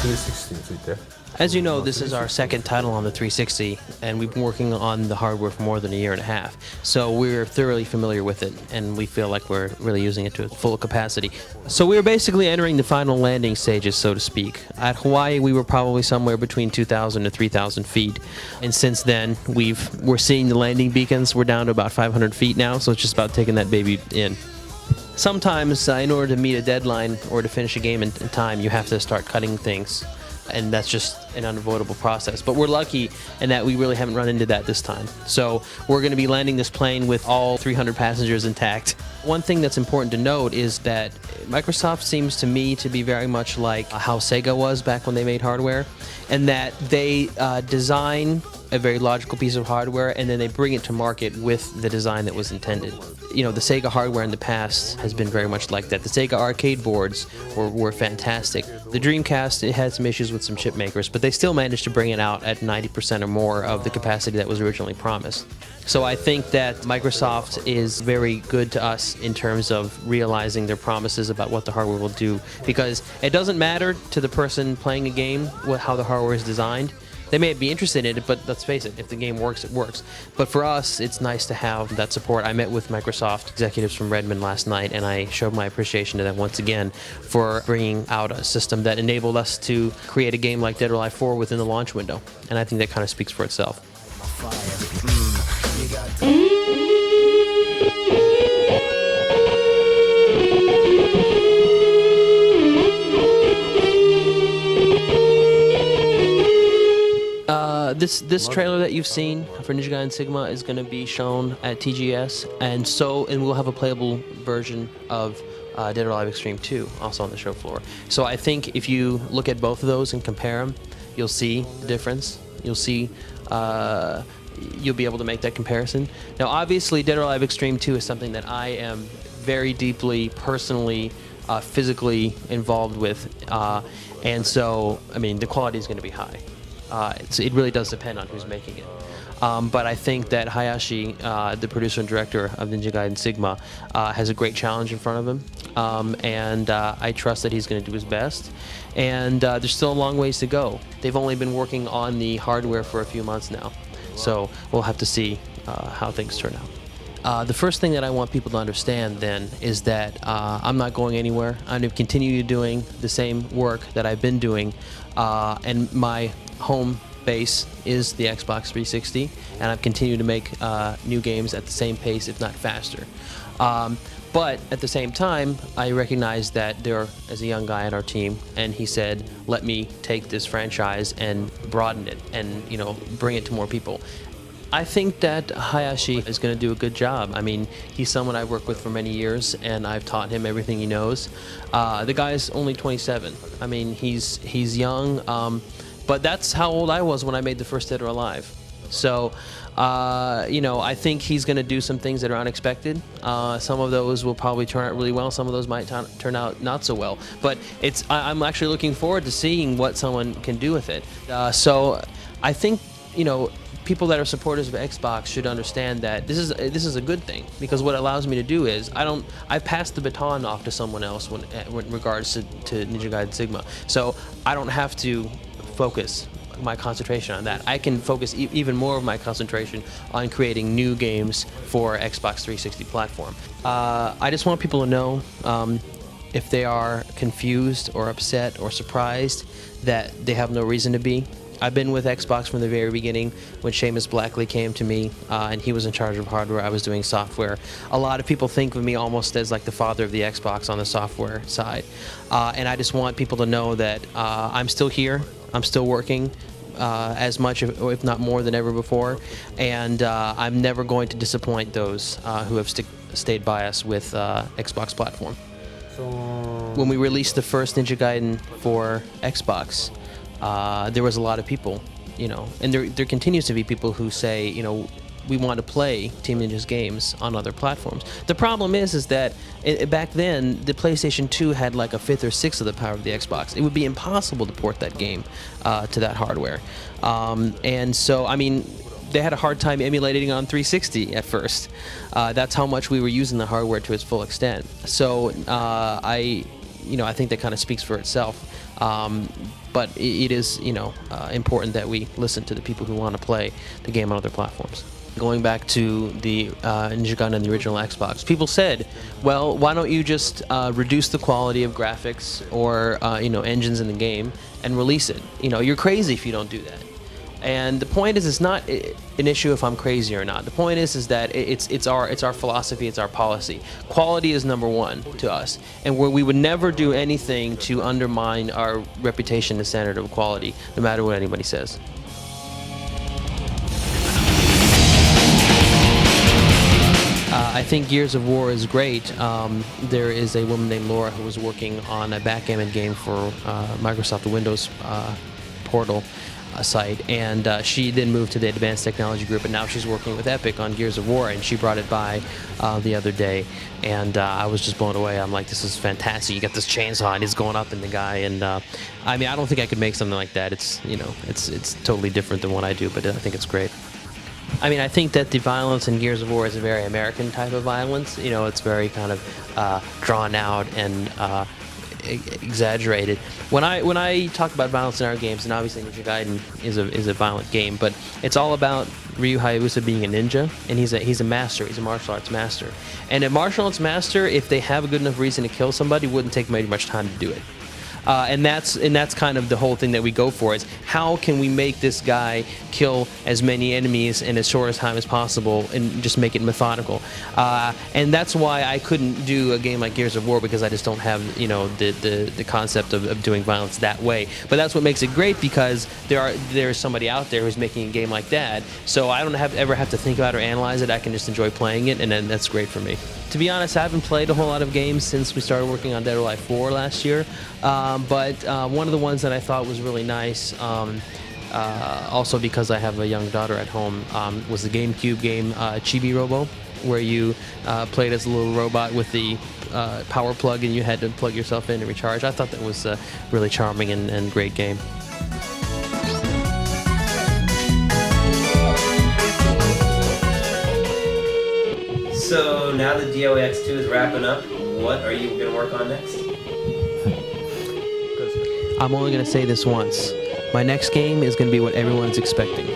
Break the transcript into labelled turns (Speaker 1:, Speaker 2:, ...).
Speaker 1: 360について。
Speaker 2: As you know, this is our second title on the 360, and we've been working on the hardware for more than a year and a half. So we're thoroughly familiar with it, and we feel like we're really using it to its full capacity. So we're basically entering the final landing stages, so to speak. At Hawaii, we were probably somewhere between 2,000 to 3,000 feet. And since then, we're seeing the landing beacons. We're down to about 500 feet now, so it's just about taking that baby in. Sometimes, in order to meet a deadline or to finish a game in time, you have to start cutting things. And that's just an unavoidable process. But we're lucky in that we really haven't run into that this time. So we're going to be landing this plane with all 300 passengers intact. One thing that's important to note is that Microsoft seems to me to be very much like how Sega was back when they made hardware, and that they design a very logical piece of hardware and then they bring it to market with the design that was intended. You know, the Sega hardware in the past has been very much like that. The Sega arcade boards were fantastic. The Dreamcast, it had some issues with some chip makers, but they still managed to bring it out at 90% or more of the capacity that was originally promised. So I think that Microsoft is very good to us in terms of realizing their promises about what the hardware will do, because it doesn't matter to the person playing a game how the hardware is designed. They may be interested in it, but let's face it, if the game works, it works. But for us, it's nice to have that support. I met with Microsoft executives from Redmond last night, and I showed my appreciation to them once again for bringing out a system that enabled us to create a game like Dead or Alive 4 within the launch window. And I think that kind of speaks for itself. This trailer that you've seen for Ninja Gaiden Sigma is going to be shown at TGS, and we'll have a playable version of Dead or Alive Extreme 2 also on the show floor. So I think if you look at both of those and compare them, you'll see the difference. You'll be able to make that comparison. Now, obviously, Dead or Alive Extreme 2 is something that I am very deeply, personally, physically involved with, and so, I mean, the quality is going to be high. It really does depend on who's making it. But I think that Hayashi, the producer and director of Ninja Gaiden Sigma, has a great challenge in front of him, and I trust that he's going to do his best. And there's still a long ways to go. They've only been working on the hardware for a few months now, so we'll have to see how things turn out. The first thing that I want people to understand then is that I'm not going anywhere. I'm going to continue doing the same work that I've been doing, and my home base is the Xbox 360, and I've continued to make new games at the same pace, if not faster. But at the same time, I recognize that there is a young guy on our team, and he said, let me take this franchise and broaden it and, you know, bring it to more people. I think that Hayashi is going to do a good job. I mean, he's someone I've worked with for many years, and I've taught him everything he knows. The guy's only 27. I mean, he's young, but that's how old I was when I made the first Dead or Alive. So, you know, I think he's going to do some things that are unexpected. Some of those will probably turn out really well. Some of those might turn out not so well. But I'm actually looking forward to seeing what someone can do with it. So I think, you know, people that are supporters of Xbox should understand that this is a good thing, because what it allows me to do is I pass the baton off to someone else when regards to Ninja Gaiden Sigma. So I don't have to focus my concentration on that. I can focus even more of my concentration on creating new games for Xbox 360 platform. I just want people to know, if they are confused or upset or surprised, that they have no reason to be. I've been with Xbox from the very beginning. When Seamus Blackley came to me, and he was in charge of hardware, I was doing software. A lot of people think of me almost as like the father of the Xbox on the software side. And I just want people to know that I'm still here. I'm still working as much, if not more than ever before. And I'm never going to disappoint those who have stayed by us with Xbox platform. When we released the first Ninja Gaiden for Xbox, there was a lot of people, you know, and there continues to be people who say, you know, we want to play Team Ninja's games on other platforms. The problem is that back then the PlayStation 2 had like a fifth or sixth of the power of the Xbox. It would be impossible to port that game to that hardware, and so I mean, they had a hard time emulating on 360 at first. That's how much we were using the hardware to its full extent. So I think that kind of speaks for itself. But it is, important that we listen to the people who want to play the game on other platforms. Going back to the Ninja Gaiden and the original Xbox, people said, well, why don't you just reduce the quality of graphics or engines in the game and release it? You're crazy if you don't do that. And the point is, it's not an issue if I'm crazy or not. The point is that it's our philosophy, it's our policy. Quality is number one to us, and we would never do anything to undermine our reputation and standard of quality, no matter what anybody says. I think Gears of War is great. There is a woman named Laura who was working on a backgammon game for Microsoft Windows portal site, and she then moved to the Advanced Technology Group, and now she's working with Epic on Gears of War, and she brought it by the other day, and I was just blown away. I'm like, this is fantastic. You got this chainsaw, and he's going up in the guy, and I don't think I could make something like that. It's it's totally different than what I do, but I think it's great. I think that the violence in Gears of War is a very American type of violence. It's very kind of drawn out and exaggerated. When I talk about violence in our games, and obviously Ninja Gaiden is a violent game, but it's all about Ryu Hayabusa being a ninja, and he's a master. He's a martial arts master. And a martial arts master, if they have a good enough reason to kill somebody, wouldn't take very much time to do it. And that's kind of the whole thing that we go for, is how can we make this guy kill as many enemies in as short a time as possible and just make it methodical. And that's why I couldn't do a game like Gears of War, because I just don't have the concept of doing violence that way. But that's what makes it great, because there's somebody out there who's making a game like that, so I don't ever have to think about or analyze it. I can just enjoy playing it, and then that's great for me. To be honest, I haven't played a whole lot of games since we started working on Dead or Alive 4 last year. But one of the ones that I thought was really nice, also because I have a young daughter at home, was the GameCube game Chibi Robo, where you played as a little robot with the power plug, and you had to plug yourself in to recharge. I thought that was a really charming and great game.
Speaker 1: So now that DOAX 2 is wrapping up, what are you going to work on next?
Speaker 2: I'm only going to say this once. My next game is going to be what everyone's expecting.